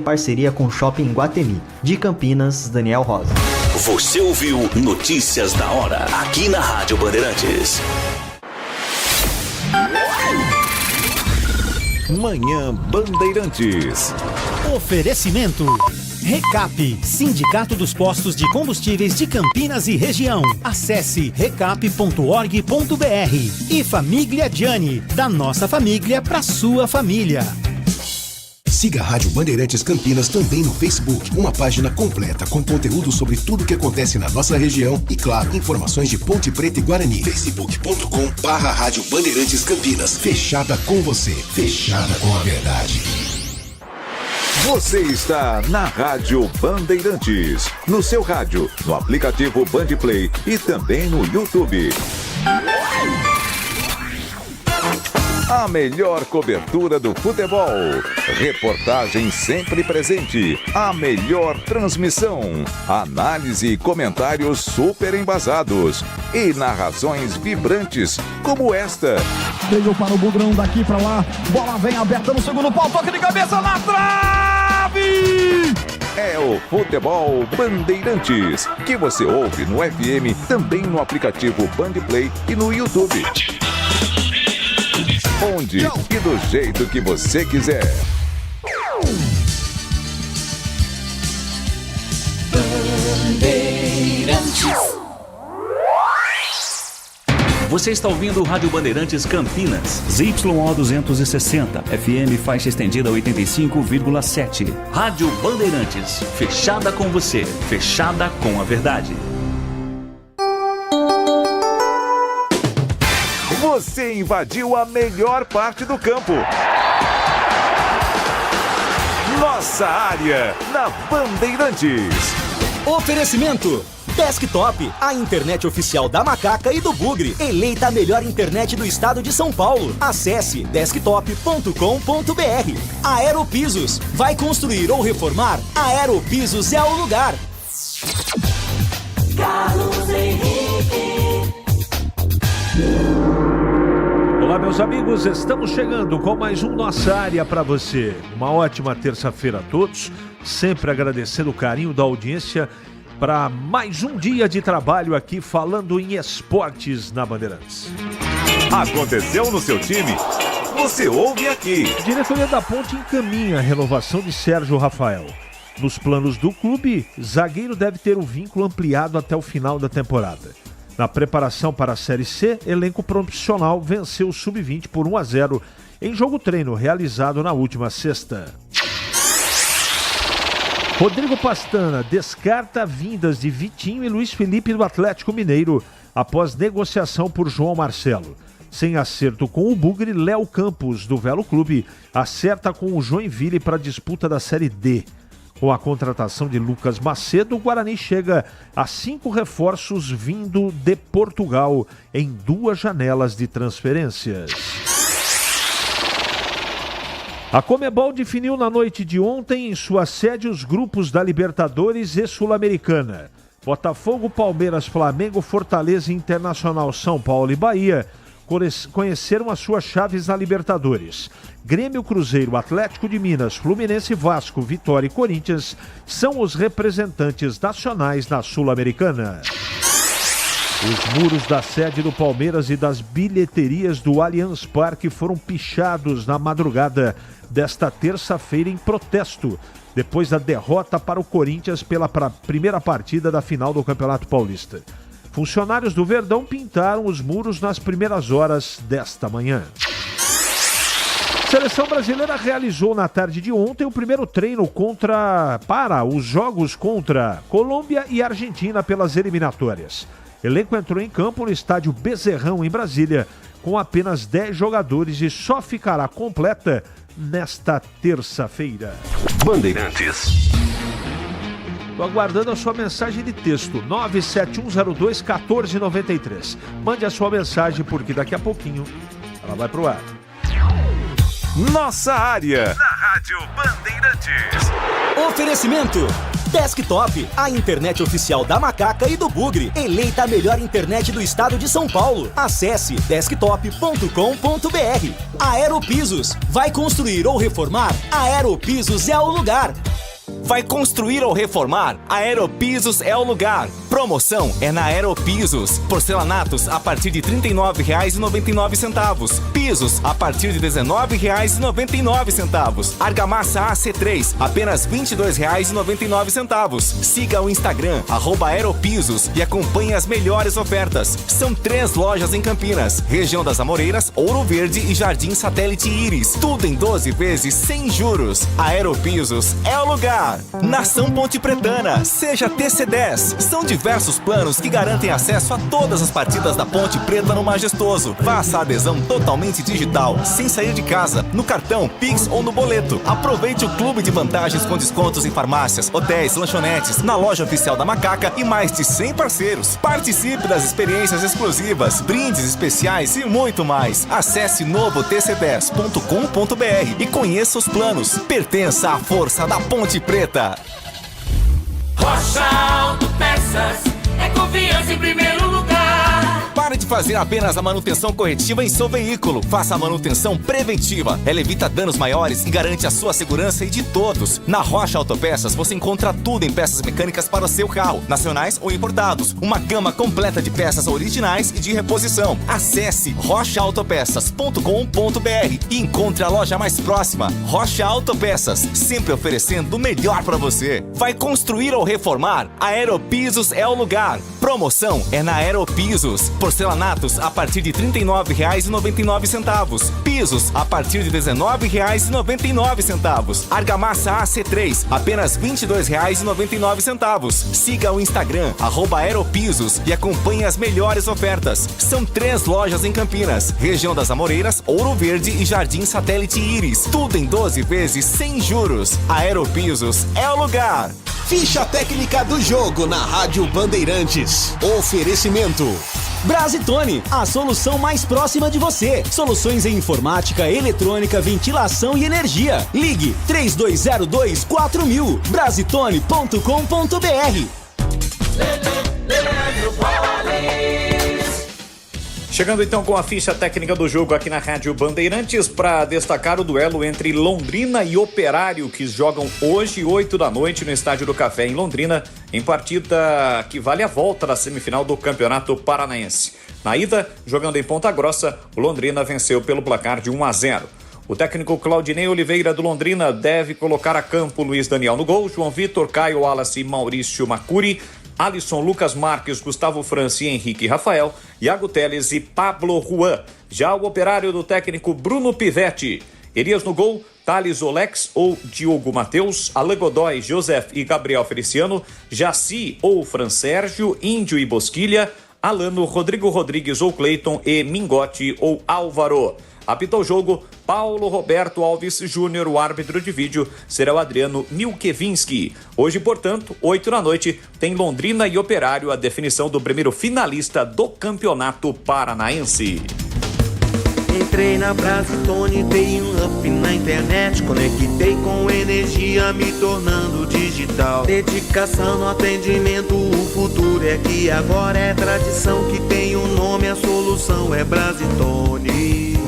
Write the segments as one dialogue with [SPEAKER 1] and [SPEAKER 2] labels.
[SPEAKER 1] Parceria com o Shopping Guatemi. De Campinas, Daniel Rosa.
[SPEAKER 2] Você ouviu Notícias da Hora, aqui na Rádio Bandeirantes.
[SPEAKER 3] Manhã Bandeirantes.
[SPEAKER 4] Oferecimento. Recap, Sindicato dos Postos de Combustíveis de Campinas e Região. Acesse recap.org.br. E Família Gianni, da nossa família para sua família.
[SPEAKER 5] Siga a Rádio Bandeirantes Campinas também no Facebook. Uma página completa com conteúdo sobre tudo que acontece na nossa região e, claro, informações de Ponte Preta e Guarani. facebook.com/Rádio Bandeirantes Campinas. Fechada com você. Fechada com a verdade.
[SPEAKER 3] Você está na Rádio Bandeirantes. No seu rádio, no aplicativo Bandplay e também no YouTube. A melhor cobertura do futebol. Reportagem sempre presente. A melhor transmissão. Análise e comentários super embasados. E narrações vibrantes como esta.
[SPEAKER 6] Veio para o Bugrão, daqui para lá. Bola vem aberta no segundo pau. Toque de cabeça na trave!
[SPEAKER 3] É o Futebol Bandeirantes, que você ouve no FM, também no aplicativo Bandplay e no YouTube. Onde e do jeito que você quiser.
[SPEAKER 2] Bandeirantes. Você está ouvindo o Rádio Bandeirantes Campinas.
[SPEAKER 7] ZYO 260, FM faixa estendida 85,7.
[SPEAKER 2] Rádio Bandeirantes, fechada com você, fechada com a verdade.
[SPEAKER 3] Você invadiu a melhor parte do campo. Nossa área, na Bandeirantes.
[SPEAKER 4] Oferecimento. Desktop, a internet oficial da Macaca e do Bugre. Eleita a melhor internet do estado de São Paulo. Acesse desktop.com.br. Aeropisos. Vai construir ou reformar? Aeropisos é o lugar.
[SPEAKER 8] Carlos Henrique.
[SPEAKER 9] Olá, meus amigos, estamos chegando com mais um Nossa Área para você. Uma ótima terça-feira a todos. Sempre agradecendo o carinho da audiência para mais um dia de trabalho aqui falando em esportes na Bandeirantes.
[SPEAKER 3] Aconteceu no seu time? Você ouve aqui.
[SPEAKER 9] A diretoria da Ponte encaminha a renovação de Sérgio Rafael. Nos planos do clube, zagueiro deve ter o vínculo ampliado até o final da temporada. Na preparação para a Série C, elenco profissional venceu o Sub-20 por 1-0 em jogo-treino realizado na última sexta. Rodrigo Pastana descarta vindas de Vitinho e Luiz Felipe do Atlético Mineiro após negociação por João Marcelo. Sem acerto com o Bugre, Léo Campos, do Velo Clube, acerta com o Joinville para a disputa da Série D. Com a contratação de Lucas Macedo, o Guarani chega a 5 reforços vindo de Portugal em 2 janelas de transferências. A Conmebol definiu na noite de ontem em sua sede os grupos da Libertadores e Sul-Americana. Botafogo, Palmeiras, Flamengo, Fortaleza, Internacional, São Paulo e Bahia conheceram as suas chaves na Libertadores. Grêmio, Cruzeiro, Atlético de Minas, Fluminense, Vasco, Vitória e Corinthians são os representantes nacionais na Sul-Americana. Os muros da sede do Palmeiras e das bilheterias do Allianz Parque foram pichados na madrugada desta terça-feira em protesto, depois da derrota para o Corinthians pela primeira partida da final do Campeonato Paulista. Funcionários do Verdão pintaram os muros nas primeiras horas desta manhã. A seleção brasileira realizou na tarde de ontem o primeiro treino para os jogos contra Colômbia e Argentina pelas eliminatórias. O elenco entrou em campo no estádio Bezerrão, em Brasília, com apenas 10 jogadores e só ficará completa nesta terça-feira.
[SPEAKER 2] Bandeirantes.
[SPEAKER 9] Estou aguardando a sua mensagem de texto, 97102-1493. Mande a sua mensagem, porque daqui a pouquinho ela vai pro ar.
[SPEAKER 3] Nossa área, na Rádio Bandeirantes.
[SPEAKER 4] Oferecimento.
[SPEAKER 10] Desktop, a internet oficial da Macaca e do Bugre. Eleita a melhor internet do estado de São Paulo. Acesse desktop.com.br. Aeropisos. Vai construir ou reformar? Aeropisos é o lugar.
[SPEAKER 11] Vai construir ou reformar? Aeropisos é o lugar. Promoção é na Aeropisos. Porcelanatos a partir de R$ 39,99. Pisos a partir de R$ 19,99. Argamassa AC3, apenas R$ 22,99. Siga o Instagram, @Aeropisos e acompanhe as melhores ofertas. São 3 lojas em Campinas, região das Amoreiras, Ouro Verde e Jardim Satélite Íris. Tudo em 12 vezes sem juros. Aeropisos é o lugar. Nação Ponte Pretana, seja TC10. São diversos planos que garantem acesso a todas as partidas da Ponte Preta no Majestoso. Faça a adesão totalmente digital, sem sair de casa, no cartão, Pix ou no boleto. Aproveite o clube de vantagens com descontos em farmácias, hotéis, lanchonetes, na loja oficial da Macaca e mais de 100 parceiros. Participe das experiências exclusivas, brindes especiais e muito mais. Acesse novotc10.com.br e conheça os planos. Pertença à força da Ponte Preta.
[SPEAKER 8] Rocha Autopeças, é confiança em primeiro lugar.
[SPEAKER 11] Pare de fazer apenas a manutenção corretiva em seu veículo. Faça a manutenção preventiva. Ela evita danos maiores e garante a sua segurança e de todos. Na Rocha Autopeças você encontra tudo em peças mecânicas para o seu carro, nacionais ou importados. Uma gama completa de peças originais e de reposição. Acesse rochaautopeças.com.br e encontre a loja mais próxima. Rocha Autopeças, sempre oferecendo o melhor para você. Vai construir ou reformar? Aeropisos é o lugar. Promoção é na Aeropisos. Porcelanatos a partir de R$ 39,99. Pisos a partir de R$ 19,99. Argamassa AC3, apenas R$ 22,99. Siga o Instagram, @Aeropisos e acompanhe as melhores ofertas. São 3 lojas em Campinas, região das Amoreiras, Ouro Verde e Jardim Satélite Íris. Tudo em 12 vezes sem juros. Aeropisos é o lugar.
[SPEAKER 10] Ficha técnica do jogo na Rádio Bandeirantes. Oferecimento Brasitone, a solução mais próxima de você. Soluções em informática, eletrônica, ventilação e energia. Ligue 3202-4000. Brasitone.com.br.
[SPEAKER 12] Chegando então com a ficha técnica do jogo aqui na Rádio Bandeirantes para destacar o duelo entre Londrina e Operário, que jogam hoje 8 da noite no Estádio do Café em Londrina, em partida que vale a volta da semifinal do Campeonato Paranaense. Na ida, jogando em Ponta Grossa, o Londrina venceu pelo placar de 1-0. O técnico Claudinei Oliveira do Londrina deve colocar a campo Luiz Daniel no gol, João Vitor, Caio Wallace e Maurício Macuri, Alisson, Lucas Marques, Gustavo Franci, Henrique Rafael, Iago Teles e Pablo Juan. Já o Operário do técnico Bruno Pivetti. Elias no gol, Thales Olex ou Diogo Matheus, Alain Godoy, Joseph e Gabriel Feliciano, Jaci ou Fran Sérgio, Índio e Bosquilha, Alano, Rodrigo Rodrigues ou Cleiton e Mingote ou Álvaro. Apitou o jogo Paulo Roberto Alves Júnior, o árbitro de vídeo será o Adriano Milkevinski. Hoje, portanto, 8 da noite, tem Londrina e Operário, a definição do primeiro finalista do Campeonato Paranaense.
[SPEAKER 13] Entrei na Brasitone, dei um up na internet, conectei com energia, me tornando digital. Dedicação no atendimento, o futuro é que agora é tradição, que tem um nome, a solução é Brasitone.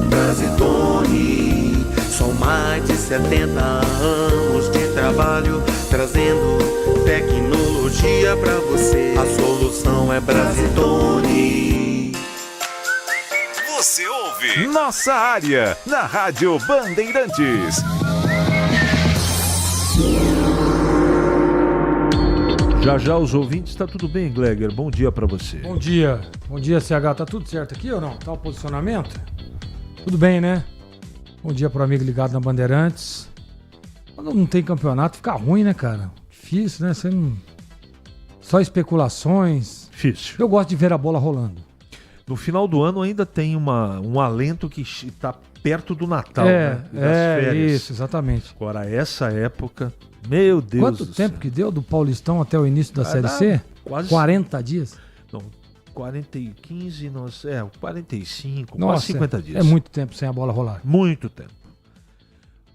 [SPEAKER 13] Brasitone, são mais de 70 anos de trabalho, trazendo tecnologia pra você. A solução é Brasitone.
[SPEAKER 3] Você ouve Nossa Área, na Rádio Bandeirantes.
[SPEAKER 9] Já os ouvintes, tá tudo bem, Gleger? Bom dia pra você.
[SPEAKER 14] Bom dia, CH. Tá tudo certo aqui ou não? Tá o posicionamento? Tudo bem, né? Bom dia pro amigo ligado na Bandeirantes. Quando não tem campeonato, fica ruim, né, cara? Difícil, né? Você não... Só especulações.
[SPEAKER 9] Difícil.
[SPEAKER 14] Eu gosto de ver a bola rolando.
[SPEAKER 9] No final do ano ainda tem um alento que está perto do Natal, né? Das férias.
[SPEAKER 14] Isso, exatamente.
[SPEAKER 9] Agora, essa época, meu Deus
[SPEAKER 14] Quanto tempo que deu do Paulistão até o início da Série C?
[SPEAKER 9] Quase
[SPEAKER 14] 40 dias?
[SPEAKER 9] Não, 45, 45,
[SPEAKER 14] nossa,
[SPEAKER 9] quase 50 dias.
[SPEAKER 14] É muito tempo sem a bola rolar.
[SPEAKER 9] Muito tempo.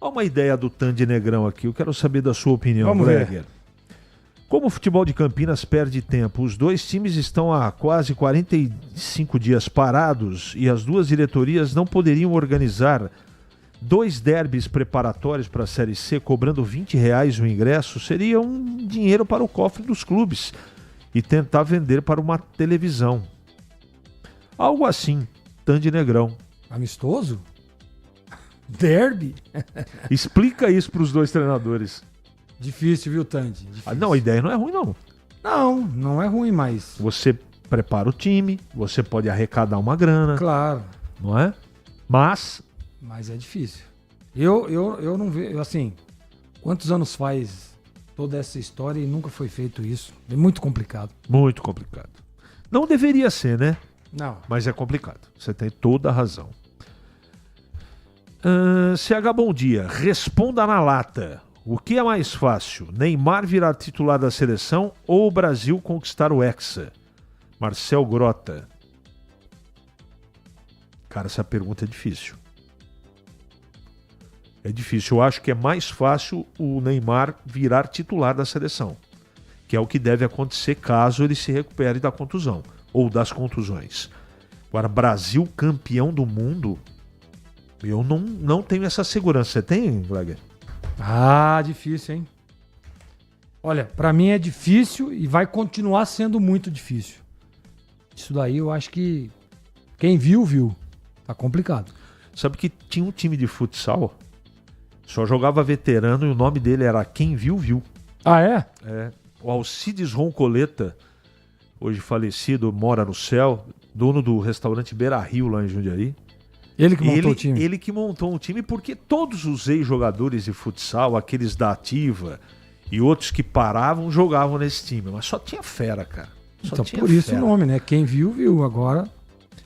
[SPEAKER 9] Olha uma ideia do Tandy Negrão aqui, eu quero saber da sua opinião,
[SPEAKER 14] Vamos ver.
[SPEAKER 9] Greger. Como o futebol de Campinas perde tempo, os dois times estão há quase 45 dias parados e as duas diretorias não poderiam organizar 2 derbys preparatórios para a Série C, cobrando R$20 o ingresso, seria um dinheiro para o cofre dos clubes e tentar vender para uma televisão. Algo assim, Tandy Negrão.
[SPEAKER 14] Amistoso? Derby?
[SPEAKER 9] Explica isso para os dois treinadores.
[SPEAKER 14] Difícil, viu, Tandy?
[SPEAKER 9] Não, a ideia não é ruim, não.
[SPEAKER 14] Não é ruim, mas...
[SPEAKER 9] Você prepara o time, você pode arrecadar uma grana.
[SPEAKER 14] Claro.
[SPEAKER 9] Não é? Mas
[SPEAKER 14] é difícil. Eu não vejo, assim, quantos anos faz toda essa história e nunca foi feito isso? É muito complicado.
[SPEAKER 9] Muito complicado. Não deveria ser, né?
[SPEAKER 14] Não.
[SPEAKER 9] Mas é complicado. Você tem toda a razão. CH, bom dia. Responda na lata. O que é mais fácil? Neymar virar titular da seleção ou o Brasil conquistar o Hexa? Marcel Grota. Cara, essa pergunta é difícil. É difícil. Eu acho que é mais fácil o Neymar virar titular da seleção, que é o que deve acontecer caso ele se recupere da contusão ou das contusões. Agora, Brasil campeão do mundo, eu não tenho essa segurança. Você tem, Gleger?
[SPEAKER 14] Difícil, hein? Olha, pra mim é difícil e vai continuar sendo muito difícil. Isso daí eu acho que quem viu. Tá complicado.
[SPEAKER 9] Sabe que tinha um time de futsal, só jogava veterano e o nome dele era Quem Viu.
[SPEAKER 14] Ah, é?
[SPEAKER 9] É. O Alcides Roncoleta, hoje falecido, mora no céu, dono do restaurante Beira Rio lá em Jundiaí.
[SPEAKER 14] Ele que montou o time?
[SPEAKER 9] Ele que montou um time, porque todos os ex-jogadores de futsal, aqueles da ativa e outros que paravam, jogavam nesse time. Mas só tinha fera, cara.
[SPEAKER 14] Então, por isso o nome, né? Quem viu. Agora...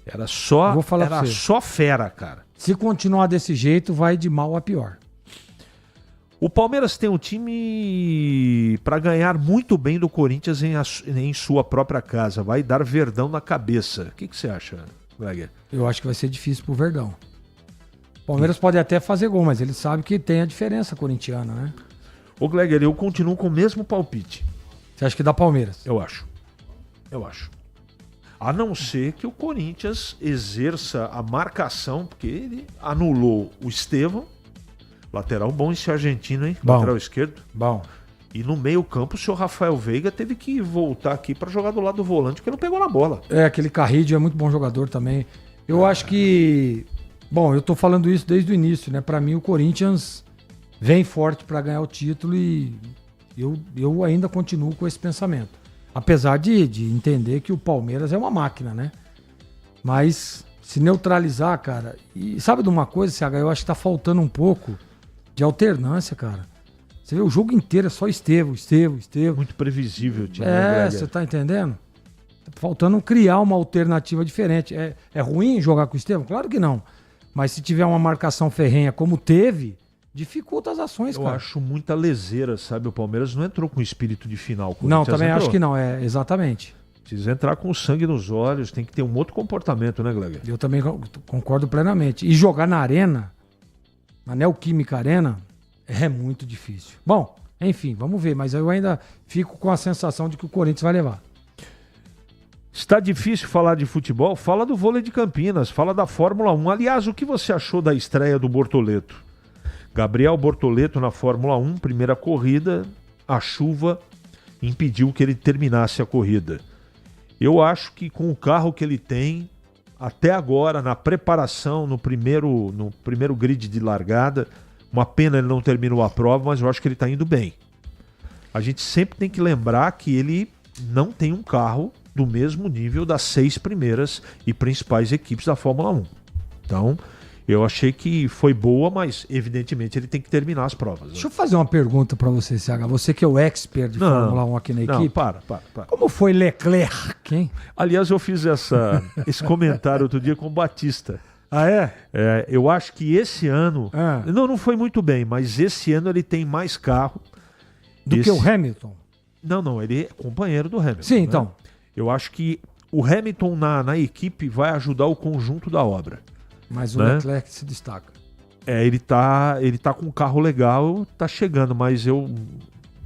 [SPEAKER 9] Era só fera, cara.
[SPEAKER 14] Se continuar desse jeito, vai de mal a pior.
[SPEAKER 9] O Palmeiras tem um time para ganhar muito bem do Corinthians em sua própria casa. Vai dar Verdão na cabeça. O que você acha, Gleger?
[SPEAKER 14] Eu acho que vai ser difícil pro Verdão. O Palmeiras pode até fazer gol, mas ele sabe que tem a diferença corintiana, né?
[SPEAKER 9] Ô Gleger, eu continuo com o mesmo palpite.
[SPEAKER 14] Você acha que dá Palmeiras?
[SPEAKER 9] Eu acho. A não ser que o Corinthians exerça a marcação, porque ele anulou o Estevão, lateral bom esse argentino, hein?
[SPEAKER 14] Bom.
[SPEAKER 9] Lateral esquerdo.
[SPEAKER 14] Bom.
[SPEAKER 9] E no meio campo o senhor Rafael Veiga teve que voltar aqui para jogar do lado do volante, porque não pegou na bola.
[SPEAKER 14] Aquele Carrillo é muito bom jogador também. Eu acho que... Bom, eu tô falando isso desde o início, né? Pra mim o Corinthians vem forte para ganhar o título e eu ainda continuo com esse pensamento. Apesar de entender que o Palmeiras é uma máquina, né? Mas se neutralizar, cara... E sabe de uma coisa, CH? Eu acho que tá faltando um pouco de alternância, cara. Você vê o jogo inteiro, é só Estevão.
[SPEAKER 9] Muito previsível o time.
[SPEAKER 14] Você tá entendendo? Tá faltando criar uma alternativa diferente. É ruim jogar com o Estevão? Claro que não. Mas se tiver uma marcação ferrenha como teve... dificulta as ações, cara.
[SPEAKER 9] Eu acho muita leseira, sabe? O Palmeiras não entrou com espírito de final.
[SPEAKER 14] Não, também acho que não, exatamente.
[SPEAKER 9] Precisa entrar com sangue nos olhos, tem que ter um outro comportamento, né, Gleger?
[SPEAKER 14] Eu também concordo plenamente. E jogar na arena, na Neoquímica Arena, é muito difícil. Bom, enfim, vamos ver, mas eu ainda fico com a sensação de que o Corinthians vai levar.
[SPEAKER 9] Está difícil falar de futebol? Fala do vôlei de Campinas, fala da Fórmula 1. Aliás, o que você achou da estreia do Bortoleto? Gabriel Bortoleto na Fórmula 1, primeira corrida, a chuva impediu que ele terminasse a corrida. Eu acho que com o carro que ele tem, até agora, na preparação, no primeiro grid de largada, uma pena ele não terminou a prova, mas eu acho que ele está indo bem. A gente sempre tem que lembrar que ele não tem um carro do mesmo nível das 6 primeiras e principais equipes da Fórmula 1. Então... eu achei que foi boa, mas evidentemente ele tem que terminar as provas.
[SPEAKER 14] Deixa eu fazer uma pergunta pra você, CH. Você que é o expert de Fórmula 1 aqui na equipe.
[SPEAKER 9] Não, para.
[SPEAKER 14] Como foi Leclerc, hein?
[SPEAKER 9] Aliás, eu fiz esse comentário outro dia com o Batista.
[SPEAKER 14] Ah, é?
[SPEAKER 9] Eu acho que esse ano... Não foi muito bem, mas esse ano ele tem mais carro.
[SPEAKER 14] Do que o Hamilton?
[SPEAKER 9] Não, ele é companheiro do Hamilton.
[SPEAKER 14] Sim, então.
[SPEAKER 9] Eu acho que o Hamilton na equipe vai ajudar o conjunto da obra.
[SPEAKER 14] Mas o Leclerc se destaca.
[SPEAKER 9] Ele tá com um carro legal, tá chegando, mas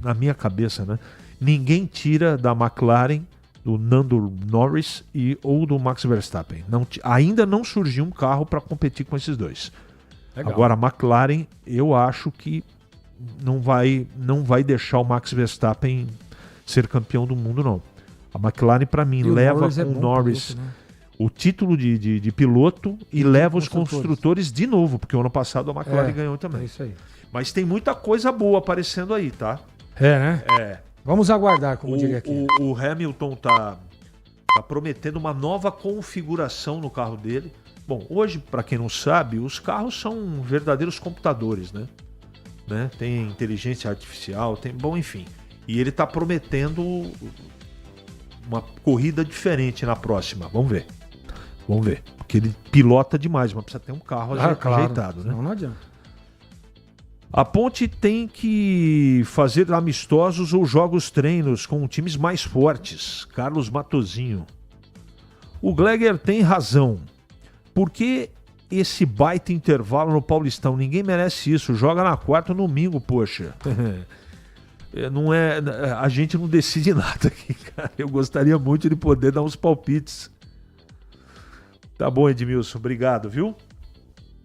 [SPEAKER 9] na minha cabeça, né? Ninguém tira da McLaren, do Lando Norris ou do Max Verstappen. Ainda não surgiu um carro para competir com esses dois. Legal. Agora, a McLaren, eu acho que não vai deixar o Max Verstappen ser campeão do mundo, não. A McLaren, para mim, leva com o Norris piloto, né? O título de piloto e leva os construtores de novo, porque o ano passado a McLaren ganhou também.
[SPEAKER 14] É isso aí.
[SPEAKER 9] Mas tem muita coisa boa aparecendo aí, tá?
[SPEAKER 14] Né?
[SPEAKER 9] É.
[SPEAKER 14] Vamos aguardar, como diria aqui.
[SPEAKER 9] O Hamilton tá prometendo uma nova configuração no carro dele. Bom, hoje, para quem não sabe, os carros são verdadeiros computadores, né? Tem inteligência artificial, enfim. E ele tá prometendo uma corrida diferente na próxima. Vamos ver. Porque ele pilota demais, mas precisa ter um carro ajeitado, né?
[SPEAKER 14] Não adianta.
[SPEAKER 9] A Ponte tem que fazer amistosos ou jogos treinos com times mais fortes. Carlos Matozinho. O Gleger tem razão. Por que esse baita intervalo no Paulistão? Ninguém merece isso. Joga na quarta no domingo, poxa. Não é, a gente não decide nada aqui, cara. Eu gostaria muito de poder dar uns palpites. Tá bom, Edmilson. Obrigado, viu?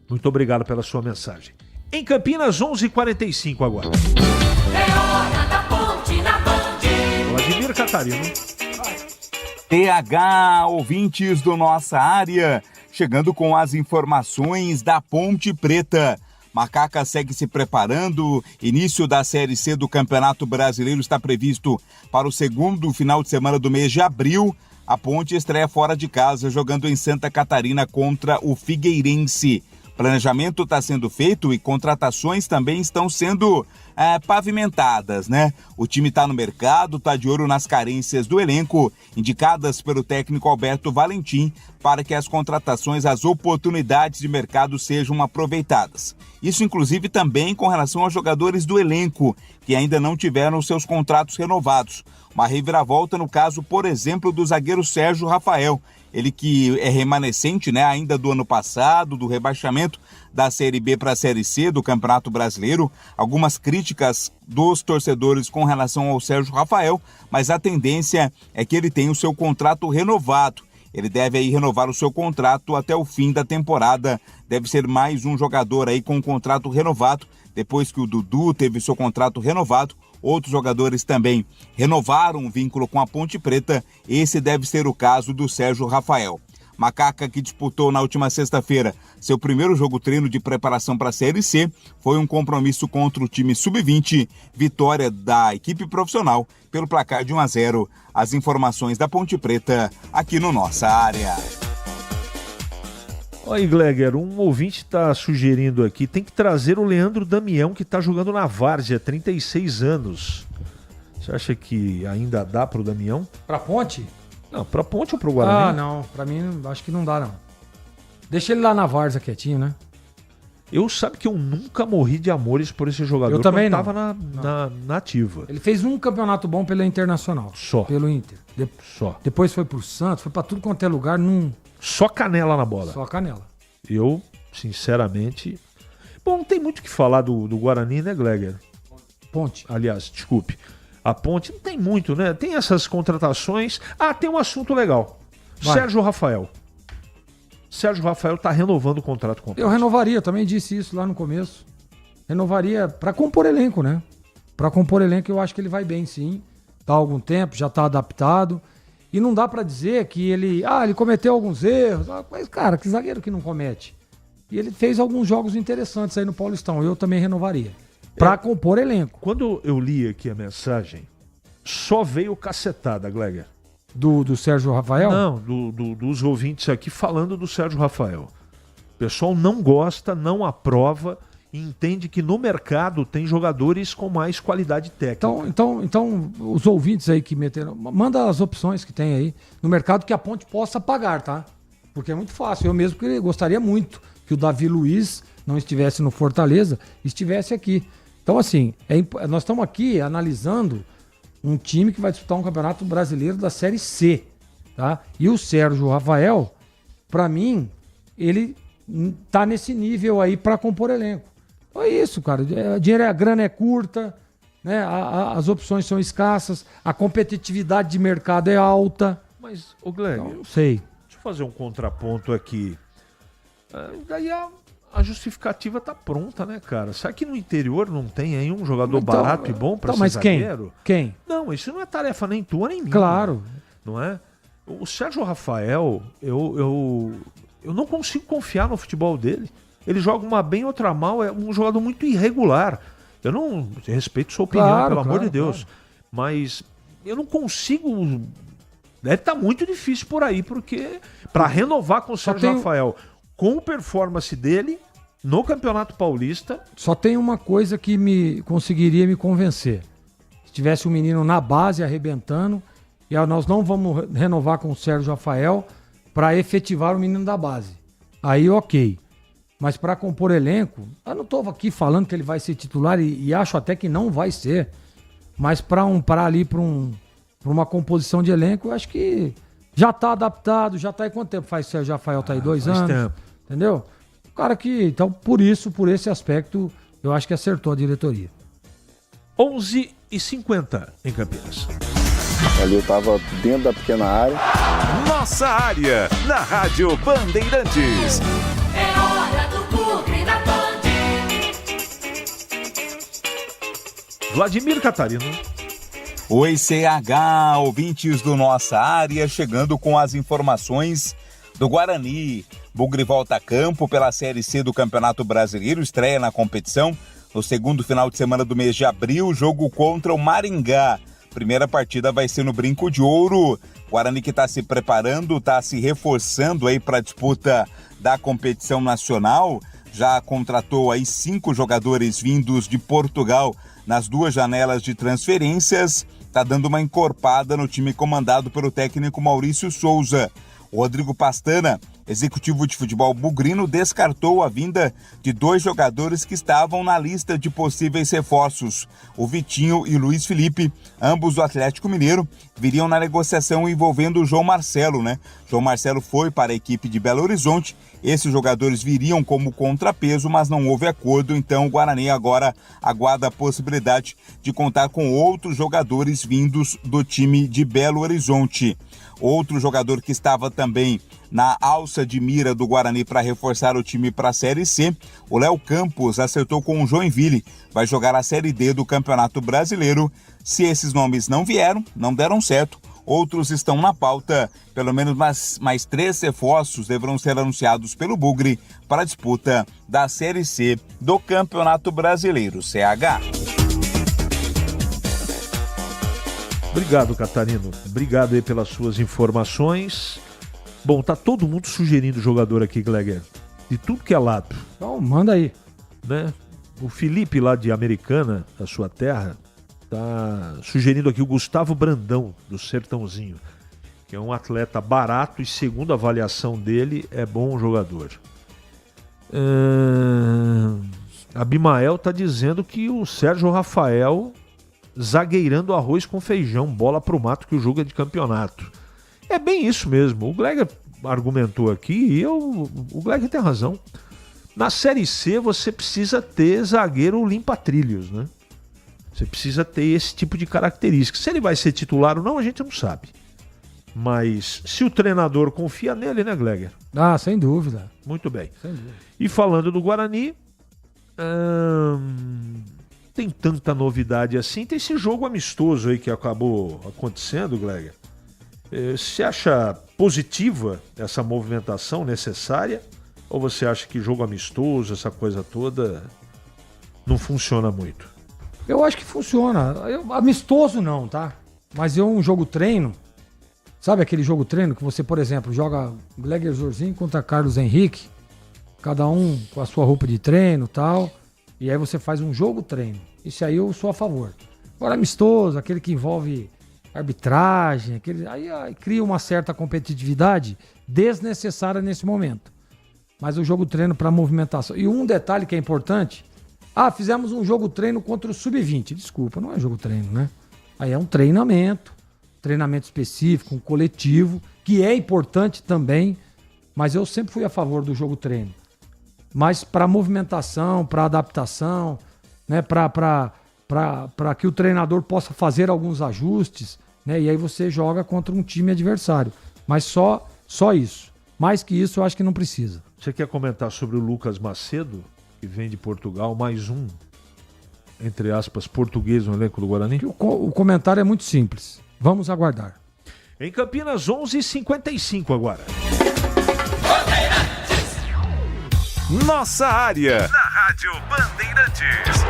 [SPEAKER 9] Muito obrigado pela sua mensagem. Em Campinas, 11h45 agora.
[SPEAKER 8] É hora da Ponte na Band.
[SPEAKER 9] Vladimir Catarino.
[SPEAKER 15] TH, ouvintes do Nossa Área, chegando com as informações da Ponte Preta. Macaca segue se preparando. Início da Série C do Campeonato Brasileiro está previsto para o segundo final de semana do mês de abril. A Ponte estreia fora de casa, jogando em Santa Catarina contra o Figueirense. Planejamento está sendo feito e contratações também estão sendo pavimentadas, né? O time está no mercado, está de olho nas carências do elenco, indicadas pelo técnico Alberto Valentim, para que as contratações, as oportunidades de mercado sejam aproveitadas. Isso, inclusive, também com relação aos jogadores do elenco, que ainda não tiveram seus contratos renovados. Uma reviravolta no caso, por exemplo, do zagueiro Sérgio Rafael. Ele que é remanescente, né, ainda do ano passado, do rebaixamento da Série B para a Série C do Campeonato Brasileiro. Algumas críticas dos torcedores com relação ao Sérgio Rafael, mas a tendência é que ele tenha o seu contrato renovado. Ele deve aí renovar o seu contrato até o fim da temporada. Deve ser mais um jogador aí com um contrato renovado, depois que o Dudu teve seu contrato renovado. Outros jogadores também renovaram o vínculo com a Ponte Preta. Esse deve ser o caso do Sérgio Rafael. Macaca, que disputou na última sexta-feira seu primeiro jogo treino de preparação para a Série C, foi um compromisso contra o time Sub-20, vitória da equipe profissional pelo placar de 1-0. As informações da Ponte Preta aqui no Nossa Área.
[SPEAKER 9] Oi, Gleger, um ouvinte está sugerindo aqui, tem que trazer o Leandro Damião, que está jogando na Várzea, 36 anos. Você acha que ainda dá para o Damião?
[SPEAKER 14] Pra Ponte?
[SPEAKER 9] Não, pra Ponte ou pro Guarani?
[SPEAKER 14] Ah, não, pra mim acho que não dá, não. Deixa ele lá na Várzea quietinho, né?
[SPEAKER 9] Sabe que eu nunca morri de amores por esse jogador.
[SPEAKER 14] Eu também não.
[SPEAKER 9] Tava na ativa.
[SPEAKER 14] Ele fez um campeonato bom pela Internacional.
[SPEAKER 9] Só.
[SPEAKER 14] Pelo Inter.
[SPEAKER 9] Só.
[SPEAKER 14] Depois foi pro Santos, foi pra tudo quanto é lugar.
[SPEAKER 9] Só canela na bola.
[SPEAKER 14] Só canela.
[SPEAKER 9] Eu, sinceramente... Bom, não tem muito o que falar do Guarani, né, Gleger?
[SPEAKER 14] Ponte.
[SPEAKER 9] Aliás, desculpe. A Ponte não tem muito, né? Tem essas contratações. Ah, tem um assunto legal.
[SPEAKER 14] Vai.
[SPEAKER 9] Sérgio Rafael. Sérgio Rafael tá renovando o contrato com a Ponte.
[SPEAKER 14] Eu renovaria, eu também disse isso lá no começo. Renovaria pra compor elenco, né? Pra compor elenco eu acho que ele vai bem, sim. Tá há algum tempo, já tá adaptado. E não dá pra dizer que ele cometeu alguns erros. Mas, cara, que zagueiro que não comete? E ele fez alguns jogos interessantes aí no Paulistão. Eu também renovaria. Pra compor elenco.
[SPEAKER 9] Quando eu li aqui a mensagem, só veio cacetada, Gleger.
[SPEAKER 14] Do Sérgio Rafael?
[SPEAKER 9] Não, dos ouvintes aqui falando do Sérgio Rafael. O pessoal não gosta, não aprova e entende que no mercado tem jogadores com mais qualidade técnica.
[SPEAKER 14] Então os ouvintes aí que meteram, manda as opções que tem aí no mercado que a Ponte possa pagar, tá? Porque é muito fácil. Eu mesmo gostaria muito que o Davi Luiz não estivesse no Fortaleza, estivesse aqui. Então, assim, nós estamos aqui analisando um time que vai disputar um campeonato brasileiro da Série C, tá? E o Sérgio Rafael, para mim, ele tá nesse nível aí para compor elenco. Então é isso, cara. A grana é curta, né? As opções são escassas, a competitividade de mercado é alta.
[SPEAKER 9] Mas, ô Gleg,
[SPEAKER 14] não sei.
[SPEAKER 9] Deixa eu fazer um contraponto aqui. Daí a justificativa tá pronta, né, cara? Será que no interior não tem aí um jogador barato e bom para ser zagueiro?
[SPEAKER 14] Quem?
[SPEAKER 9] Não, isso não é tarefa nem tua nem minha.
[SPEAKER 14] Claro.
[SPEAKER 9] Não é? O Sérgio Rafael, eu não consigo confiar no futebol dele. Ele joga uma bem, outra mal, é um jogador muito irregular. Eu não respeito sua opinião, pelo amor de Deus. Claro. Mas eu não consigo... Deve estar muito difícil por aí, porque para renovar com o Sérgio Rafael, com a performance dele no Campeonato Paulista...
[SPEAKER 14] Só tem uma coisa que conseguiria me convencer. Se tivesse um menino na base arrebentando, e nós não vamos renovar com o Sérgio Rafael para efetivar o menino da base. Aí ok. Mas para compor elenco, eu não estou aqui falando que ele vai ser titular e acho até que não vai ser. Mas para uma composição de elenco, eu acho que já está adaptado, já está aí quanto tempo faz o Sérgio Rafael? Está aí 2 anos. Tempo. Entendeu? O cara que, então, por esse aspecto, eu acho que acertou a diretoria.
[SPEAKER 9] 11h50 em Campinas.
[SPEAKER 16] Ali eu tava dentro da pequena área.
[SPEAKER 3] Nossa área, na Rádio Bandeirantes.
[SPEAKER 8] É hora do Bugre da Band.
[SPEAKER 9] Vladimir Catarino.
[SPEAKER 15] Oi, CH, ouvintes do Nossa Área, chegando com as informações do Guarani. Bugre volta a campo pela Série C do Campeonato Brasileiro, estreia na competição no segundo final de semana do mês de abril, jogo contra o Maringá. Primeira partida vai ser no Brinco de Ouro. Guarani que está se preparando, está se reforçando aí para a disputa da competição nacional. Já contratou aí 5 jogadores vindos de Portugal nas 2 janelas de transferências. Está dando uma encorpada no time comandado pelo técnico Maurício Souza. O Rodrigo Pastana, executivo de futebol bugrino, descartou a vinda de 2 jogadores que estavam na lista de possíveis reforços. O Vitinho e o Luiz Felipe, ambos do Atlético Mineiro, viriam na negociação envolvendo o João Marcelo, né? João Marcelo foi para a equipe de Belo Horizonte. Esses jogadores viriam como contrapeso, mas não houve acordo, então o Guarani agora aguarda a possibilidade de contar com outros jogadores vindos do time de Belo Horizonte. Outro jogador que estava também na alça de mira do Guarani para reforçar o time para a Série C, o Léo Campos acertou com o Joinville, vai jogar a Série D do Campeonato Brasileiro. Se esses nomes não deram certo, outros estão na pauta. Pelo menos mais 3 reforços deverão ser anunciados pelo Bugre para a disputa da Série C do Campeonato Brasileiro, CH.
[SPEAKER 9] Obrigado, Catarino. Obrigado aí pelas suas informações. Bom, tá todo mundo sugerindo jogador aqui, Gleger. De tudo que é lado.
[SPEAKER 14] Então, manda aí.
[SPEAKER 9] Né? O Felipe, lá de Americana, da sua terra, tá sugerindo aqui o Gustavo Brandão, do Sertãozinho, que é um atleta barato e, segundo a avaliação dele, é bom jogador. Abimael tá dizendo que o Sérgio Rafael zagueirando arroz com feijão, bola pro mato que o jogo é de campeonato. É bem isso mesmo. O Gleger argumentou aqui e o Gleger tem razão. Na Série C você precisa ter zagueiro limpa-trilhos, né? Você precisa ter esse tipo de característica. Se ele vai ser titular ou não, a gente não sabe. Mas se o treinador confia nele, né, Gleger?
[SPEAKER 14] Ah, sem dúvida.
[SPEAKER 9] Muito bem.
[SPEAKER 14] Sem dúvida.
[SPEAKER 9] E falando do Guarani, tem tanta novidade assim. Tem esse jogo amistoso aí que acabou acontecendo, Gleger. Você acha positiva essa movimentação necessária? Ou você acha que jogo amistoso, essa coisa toda, não funciona muito?
[SPEAKER 14] Eu acho que funciona. Amistoso não, tá? Mas um jogo treino, sabe aquele jogo treino que você, por exemplo, joga Gleger Zorzinho contra Carlos Henrique, cada um com a sua roupa de treino e tal, e aí você faz um jogo treino. Isso aí eu sou a favor. Agora amistoso, aquele que envolve arbitragem, aí cria uma certa competitividade desnecessária nesse momento. Mas o jogo treino para movimentação. E um detalhe que é importante, fizemos um jogo treino contra o Sub-20. Desculpa, não é jogo treino, né? Aí é um treinamento específico, um coletivo, que é importante também, mas eu sempre fui a favor do jogo treino. mas para movimentação, para adaptação, né, para que o treinador possa fazer alguns ajustes, né, e aí você joga contra um time adversário. Mas só isso. Mais que isso, eu acho que não precisa.
[SPEAKER 9] Você quer comentar sobre o Lucas Macedo, que vem de Portugal, mais um, entre aspas, português no elenco do Guarani?
[SPEAKER 14] O comentário é muito simples. Vamos aguardar.
[SPEAKER 9] Em Campinas, 11h55 agora.
[SPEAKER 11] Nossa área. Na Rádio Bandeirantes.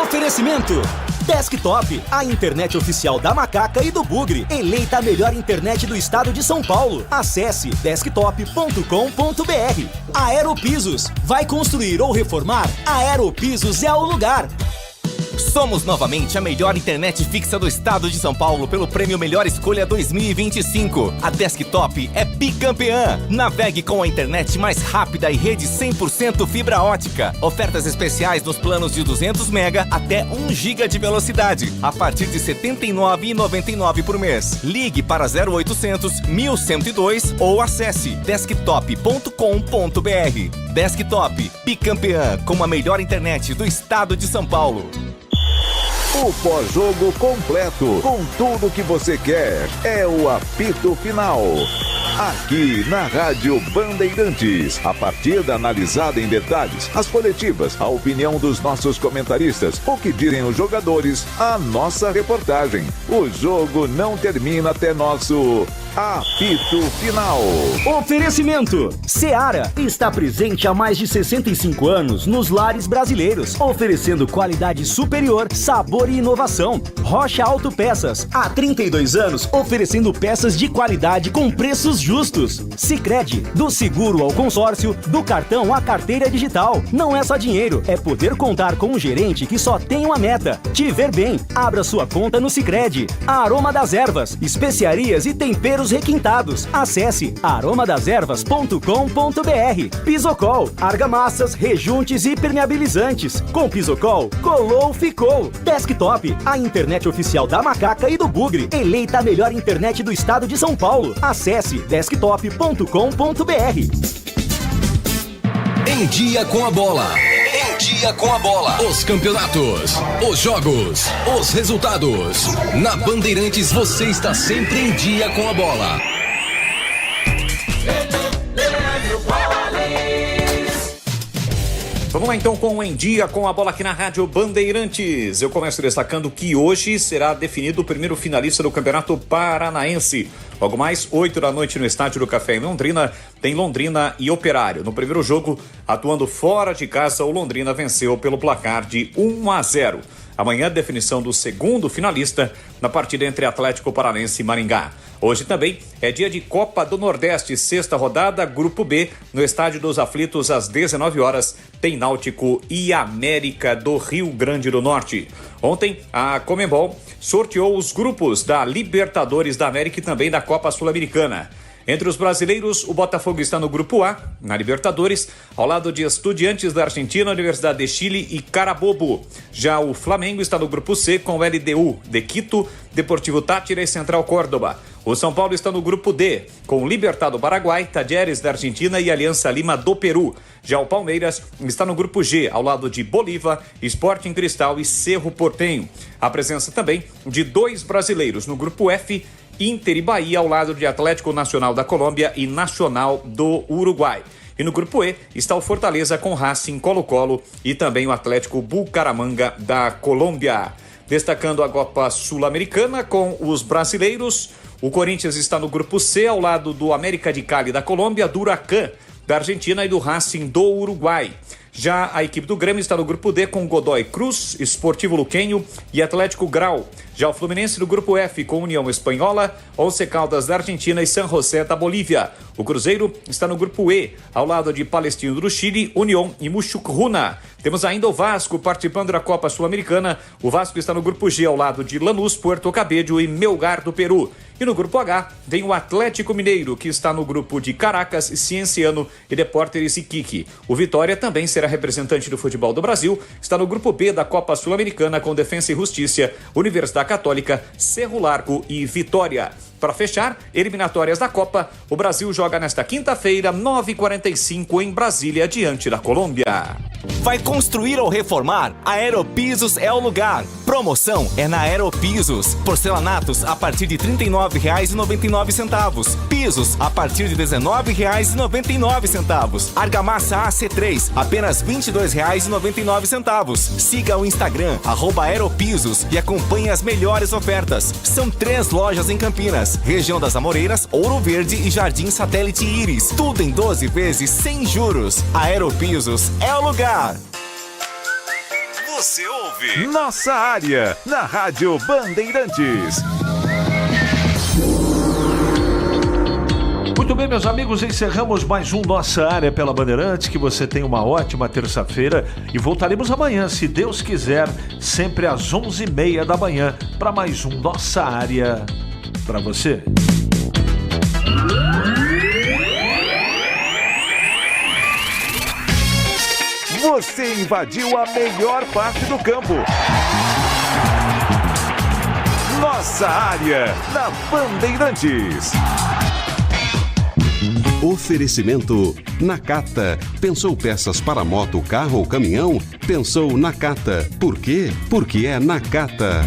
[SPEAKER 10] Oferecimento Desktop, a internet oficial da Macaca e do Bugre. Eleita a melhor internet do estado de São Paulo. Acesse desktop.com.br. Aeropisos. Vai construir ou reformar? Aeropisos é o lugar.
[SPEAKER 11] Somos novamente a melhor internet fixa do estado de São Paulo pelo Prêmio Melhor Escolha 2025. A Desktop é bicampeã. Navegue com a internet mais rápida e rede 100% fibra ótica. Ofertas especiais nos planos de 200 MB até 1 GB de velocidade, a partir de R$ 79,99 por mês. Ligue para 0800 1102 ou acesse desktop.com.br. Desktop, bicampeã com a melhor internet do estado de São Paulo.
[SPEAKER 3] O pós-jogo completo, com tudo que você quer, é o apito final. Aqui na Rádio Bandeirantes, a partida analisada em detalhes, as coletivas, a opinião dos nossos comentaristas, o que dizem os jogadores, a nossa reportagem. O jogo não termina até nosso apito final.
[SPEAKER 10] Oferecimento Seara está presente há mais de 65 anos nos lares brasileiros, oferecendo qualidade superior, sabor e inovação. Rocha Autopeças, há 32 anos, oferecendo peças de qualidade com preços justos. Sicredi, do seguro ao consórcio, do cartão à carteira digital. Não é só dinheiro, é poder contar com um gerente que só tem uma meta: te ver bem. Abra sua conta no Sicredi. Aroma das Ervas, especiarias e temperos requintados. Acesse aromadeservas.com.br. Pisocol, argamassas, rejuntes e permeabilizantes. Com Pisocol, colou, ficou. Desktop, a internet oficial da Macaca e do Bugre. Eleita a melhor internet do estado de São Paulo. Acesse desktop.com.br.
[SPEAKER 17] Em dia com a bola. Em dia com a bola. Os campeonatos, os jogos, os resultados. Na Bandeirantes você está sempre em dia com a bola.
[SPEAKER 12] Vamos lá então com o Em Dia com a bola aqui na Rádio Bandeirantes. Eu começo destacando que hoje será definido o primeiro finalista do Campeonato Paranaense. Logo mais, 8 da noite no Estádio do Café em Londrina, tem Londrina e Operário. No primeiro jogo, atuando fora de casa, o Londrina venceu pelo placar de 1-0. Amanhã, definição do segundo finalista na partida entre Atlético Paranaense e Maringá. Hoje também é dia de Copa do Nordeste, sexta rodada, Grupo B, no Estádio dos Aflitos, às 19 horas, tem Náutico e América do Rio Grande do Norte. Ontem, a Conmebol sorteou os grupos da Libertadores da América e também da Copa Sul-Americana. Entre os brasileiros, o Botafogo está no Grupo A, na Libertadores, ao lado de Estudiantes da Argentina, Universidade de Chile e Carabobo. Já o Flamengo está no Grupo C com o LDU de Quito, Deportivo Táchira e Central Córdoba. O São Paulo está no Grupo D, com o Libertad do Paraguai, Talleres da Argentina e Aliança Lima do Peru. Já o Palmeiras está no Grupo G, ao lado de Bolívar, Sporting Cristal e Cerro Porteño. A presença também de 2 brasileiros no Grupo F, Inter e Bahia, ao lado de Atlético Nacional da Colômbia e Nacional do Uruguai. E no Grupo E está o Fortaleza com Racing, Colo-Colo e também o Atlético Bucaramanga da Colômbia. Destacando a Copa Sul-Americana com os brasileiros, o Corinthians está no Grupo C, ao lado do América de Cali da Colômbia, do Huracan da Argentina e do Racing do Uruguai. Já a equipe do Grêmio está no Grupo D com Godoy Cruz, Esportivo Luquenho e Atlético Grau. Já o Fluminense no Grupo F com União Espanhola, Once Caldas da Argentina e San José da Bolívia. O Cruzeiro está no Grupo E, ao lado de Palestino do Chile, União e Muxucruna. Temos ainda o Vasco participando da Copa Sul-Americana. O Vasco está no Grupo G, ao lado de Lanús, Puerto Cabello e Melgar do Peru. E no Grupo H vem o Atlético Mineiro, que está no grupo de Caracas, Cienciano e Deportes Iquique. O Vitória também será representante do futebol do Brasil, está no Grupo B da Copa Sul-Americana com Defensa e Justiça, Universidade Católica, Cerro Largo e Vitória. Para fechar, eliminatórias da Copa, o Brasil joga nesta quinta-feira, 9h45 em Brasília, diante da Colômbia.
[SPEAKER 11] Vai construir ou reformar? A Aeropisos é o lugar. Promoção é na Aeropisos. Porcelanatos a partir de R$ 39,99. Pisos a partir de R$ 19,99. Argamassa AC3, apenas R$ 22,99. Siga o Instagram, @Aeropisos e acompanhe as melhores ofertas. São 3 lojas em Campinas, região das Amoreiras, Ouro Verde e Jardim Satélite Íris. Tudo em 12 vezes sem juros. Aeropisos é o lugar.
[SPEAKER 3] Você ouve Nossa Área, na Rádio Bandeirantes.
[SPEAKER 9] Muito bem, meus amigos, encerramos mais um Nossa Área pela Bandeirantes. Que você tenha uma ótima terça-feira e voltaremos amanhã, se Deus quiser, sempre às 11h30 da manhã, para mais um Nossa Área para você.
[SPEAKER 3] Você invadiu a melhor parte do campo. Nossa Área, na Bandeirantes.
[SPEAKER 18] Oferecimento Nakata. Pensou peças para moto, carro ou caminhão? Pensou Nakata. Por quê? Porque é Nakata.